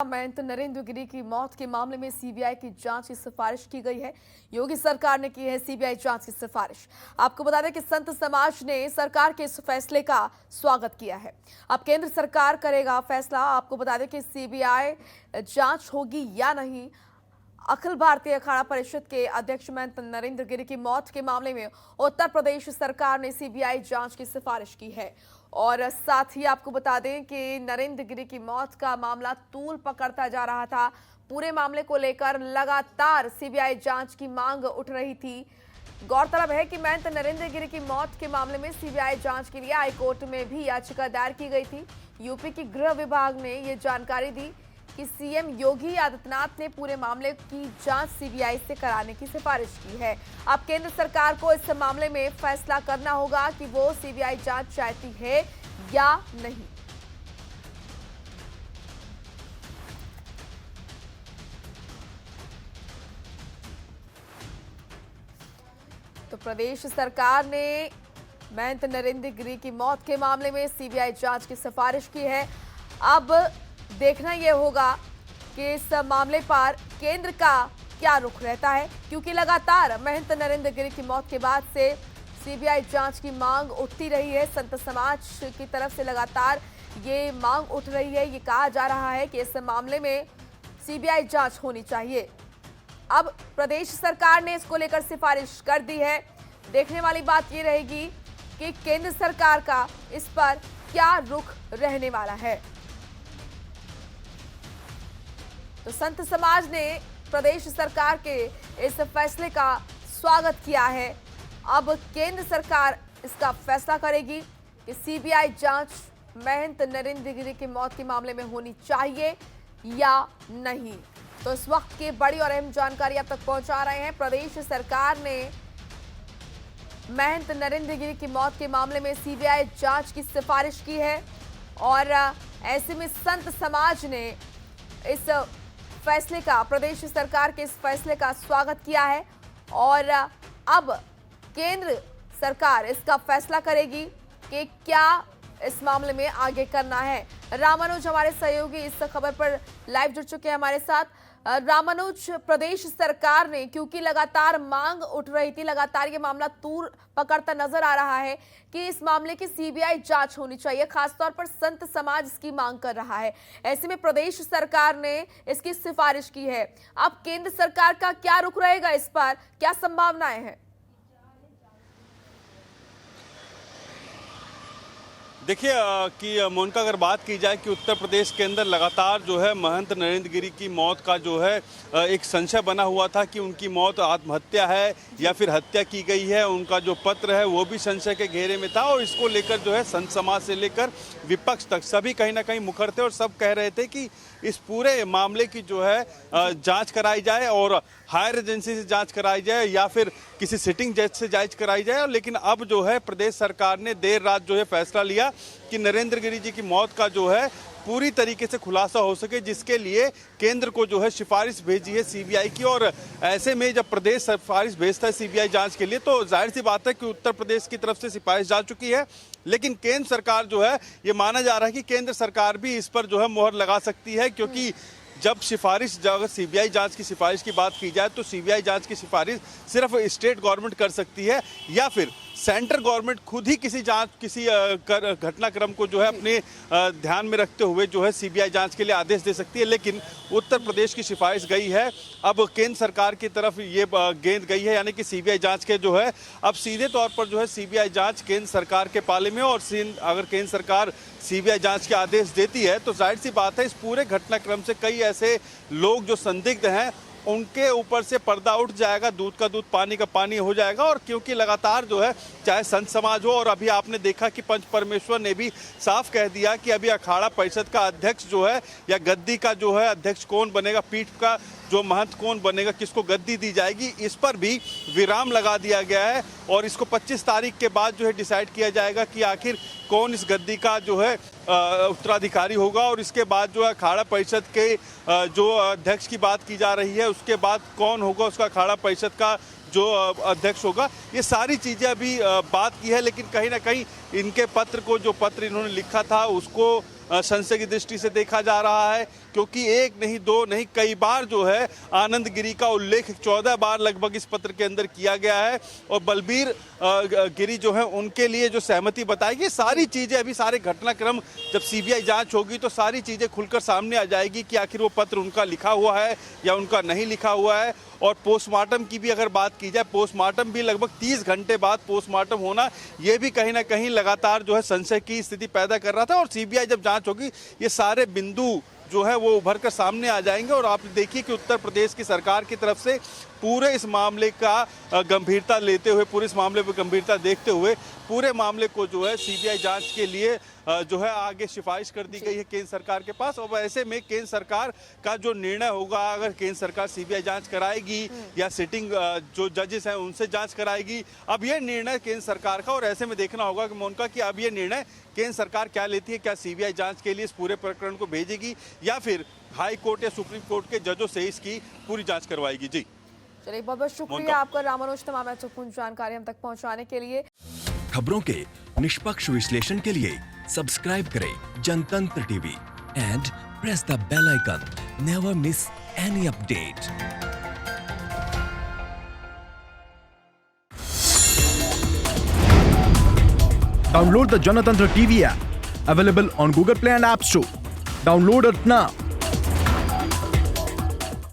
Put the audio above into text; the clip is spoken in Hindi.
महंत नरेंद्र गिरि की मौत के मामले में सीबीआई की जांच की सिफारिश की गई है। योगी सरकार ने की है सीबीआई जांच की सिफारिश। आपको बता दें कि संत समाज ने सरकार के इस फैसले का स्वागत किया है। अब केंद्र सरकार करेगा फैसला। आपको बता दें कि सीबीआई जांच होगी या नहीं। अखिल भारतीय अखाड़ा परिषद के अध्यक्ष महंत नरेंद्र गिरि की मौत के मामले में उत्तर प्रदेश सरकार ने सीबीआई जांच की सिफारिश की है। और साथ ही आपको बता दें कि नरेंद्र गिरि की मौत का मामला तूल पकड़ता जा रहा था। पूरे मामले को लेकर लगातार सीबीआई जांच की मांग उठ रही थी। गौरतलब है कि महंत नरेंद्र गिरि की मौत के मामले में सीबीआई जांच के लिए हाईकोर्ट में भी याचिका दायर की गई थी। यूपी की गृह विभाग ने ये जानकारी दी कि सीएम योगी आदित्यनाथ ने पूरे मामले की जांच सीबीआई से कराने की सिफारिश की है। अब केंद्र सरकार को इस मामले में फैसला करना होगा कि वो सीबीआई जांच चाहती है या नहीं। तो प्रदेश सरकार ने महंत नरेंद्र गिरि की मौत के मामले में सीबीआई जांच की सिफारिश की है। अब देखना यह होगा कि इस मामले पर केंद्र का क्या रुख रहता है, क्योंकि लगातार महंत नरेंद्र गिरि की मौत के बाद से सीबीआई जांच की मांग उठती रही है। संत समाज की तरफ से लगातार ये मांग उठ रही है। ये कहा जा रहा है कि इस मामले में सीबीआई जांच होनी चाहिए। अब प्रदेश सरकार ने इसको लेकर सिफारिश कर दी है। देखने वाली बात ये रहेगी कि केंद्र सरकार का इस पर क्या रुख रहने वाला है। तो संत समाज ने प्रदेश सरकार के इस फैसले का स्वागत किया है। अब केंद्र सरकार इसका फैसला करेगी कि सीबीआई जांच महंत नरेंद्र गिरि की मौत के मामले में होनी चाहिए या नहीं। तो इस वक्त की बड़ी और अहम जानकारी आप तक पहुंचा रहे हैं। प्रदेश सरकार ने महंत नरेंद्र गिरि की मौत के मामले में सीबीआई जांच की सिफारिश की है और ऐसे में संत समाज ने इस फैसले का, प्रदेश सरकार के इस फैसले का स्वागत किया है। और अब केंद्र सरकार इसका फैसला करेगी कि क्या इस मामले में आगे करना है। रामानुज हमारे सहयोगी इस खबर पर लाइव जुड़ चुके हैं हमारे साथ। रामानुज, प्रदेश सरकार ने, क्योंकि लगातार मांग उठ रही थी, लगातार ये मामला तूल पकड़ता नजर आ रहा है कि इस मामले की सीबीआई जांच होनी चाहिए, खासतौर पर संत समाज इसकी मांग कर रहा है। ऐसे में प्रदेश सरकार ने इसकी सिफारिश की है। अब केंद्र सरकार का क्या रुख रहेगा, इस पर क्या संभावनाएं हैं? देखिए कि मोनिका, अगर बात की जाए कि उत्तर प्रदेश के अंदर लगातार जो है महंत नरेंद्र गिरि की मौत का जो है एक संशय बना हुआ था कि उनकी मौत आत्महत्या है या फिर हत्या की गई है। उनका जो पत्र है वो भी संशय के घेरे में था और इसको लेकर जो है संत समाज से लेकर विपक्ष तक सभी कहीं ना कहीं मुखर थे और सब कह रहे थे कि इस पूरे मामले की जो है जांच कराई जाए और हायर एजेंसी से जांच कराई जाए या फिर किसी सिटिंग जज से जांच कराई जाए। लेकिन अब जो है प्रदेश सरकार ने देर रात जो है फैसला लिया कि नरेंद्र गिरि जी की मौत का जो है पूरी तरीके से खुलासा हो सके, जिसके लिए केंद्र को जो है सिफारिश भेजी है सीबीआई की। और ऐसे में जब प्रदेश सिफारिश भेजता है सीबीआई जांच के लिए तो जाहिर सी बात है कि उत्तर प्रदेश की तरफ से सिफारिश जा चुकी है। लेकिन केंद्र सरकार जो है, ये माना जा रहा है कि केंद्र सरकार भी इस पर जो है मोहर लगा सकती है, क्योंकि जब अगर सीबीआई जांच की सिफारिश की बात की जाए तो सीबीआई जांच की सिफारिश सिर्फ स्टेट गवर्नमेंट कर सकती है या फिर सेंट्रल गवर्नमेंट खुद ही किसी घटनाक्रम को जो है अपने ध्यान में रखते हुए जो है सीबीआई जांच के लिए आदेश दे सकती है। लेकिन उत्तर प्रदेश की सिफारिश गई है, अब केंद्र सरकार की तरफ ये गेंद गई है, यानी कि सीबीआई जांच के जो है अब सीधे तौर पर जो है सीबीआई जांच केंद्र सरकार के पाले में। और अगर केंद्र सरकार सीबीआई जांच के आदेश देती है तो जाहिर सी बात है इस पूरे घटनाक्रम से कई ऐसे लोग जो संदिग्ध हैं उनके ऊपर से पर्दा उठ जाएगा, दूध का दूध पानी का पानी हो जाएगा। और क्योंकि लगातार जो है चाहे संत समाज हो, और अभी आपने देखा कि पंच परमेश्वर ने भी साफ कह दिया कि अभी अखाड़ा परिषद का अध्यक्ष जो है या गद्दी का जो है अध्यक्ष कौन बनेगा, पीठ का जो महंत कौन बनेगा, किसको गद्दी दी जाएगी, इस पर भी विराम लगा दिया गया है। और इसको 25 तारीख के बाद जो है डिसाइड किया जाएगा कि आखिर कौन इस गद्दी का जो है उत्तराधिकारी होगा। और इसके बाद जो है अखाड़ा परिषद के जो अध्यक्ष की बात की जा रही है, उसके बाद कौन होगा उसका अखाड़ा परिषद का जो अध्यक्ष होगा, ये सारी चीज़ें अभी बात की है। लेकिन कहीं ना कहीं इनके पत्र को, जो पत्र इन्होंने लिखा था उसको संशय की दृष्टि से देखा जा रहा है, क्योंकि एक नहीं दो नहीं कई बार जो है आनंद गिरी का उल्लेख 14 बार लगभग इस पत्र के अंदर किया गया है और बलबीर गिरी जो है उनके लिए जो सहमति बताई गई, सारी चीजें अभी सारे घटनाक्रम जब सीबीआई जांच होगी तो सारी चीजें खुलकर सामने आ जाएगी कि आखिर वो पत्र उनका लिखा हुआ है या उनका नहीं लिखा हुआ है। और पोस्टमार्टम की भी अगर बात की जाए, पोस्टमार्टम भी लगभग 30 घंटे बाद पोस्टमार्टम होना, ये भी कहीं ना कहीं लगातार जो है संशय की स्थिति पैदा कर रहा था। और सीबीआई जब जांच होगी ये सारे बिंदु जो है वो उभर कर सामने आ जाएंगे। और आप देखिए कि उत्तर प्रदेश की सरकार की तरफ से पूरे इस मामले का गंभीरता लेते हुए, पूरे इस मामले पर गंभीरता देखते हुए पूरे मामले को जो है सीबीआई जांच के लिए जो है आगे सिफारिश कर दी गई है केंद्र सरकार के पास। और ऐसे में केंद्र सरकार का जो निर्णय होगा, अगर केंद्र सरकार सीबीआई जांच कराएगी या सिटिंग जो जजेस हैं उनसे जांच कराएगी, अब ये निर्णय केंद्र सरकार का। और ऐसे में देखना होगा कि मोनिका कि अब ये निर्णय केंद्र सरकार क्या लेती है, क्या सीबीआई जांच के लिए इस पूरे प्रकरण को भेजेगी या फिर हाई कोर्ट या सुप्रीम कोर्ट के जजों से इसकी पूरी जांच करवाएगी। जी चलिए, बहुत बहुत शुक्रिया आपका रामानुज, तमाम महत्वपूर्ण जानकारी हम तक पहुंचाने के लिए। खबरों के निष्पक्ष विश्लेषण के लिए सब्सक्राइब करें Janatantra TV and press the bell icon. Never miss any update. Download the Janatantra TV app, available on Google Play and App Store. Download it now.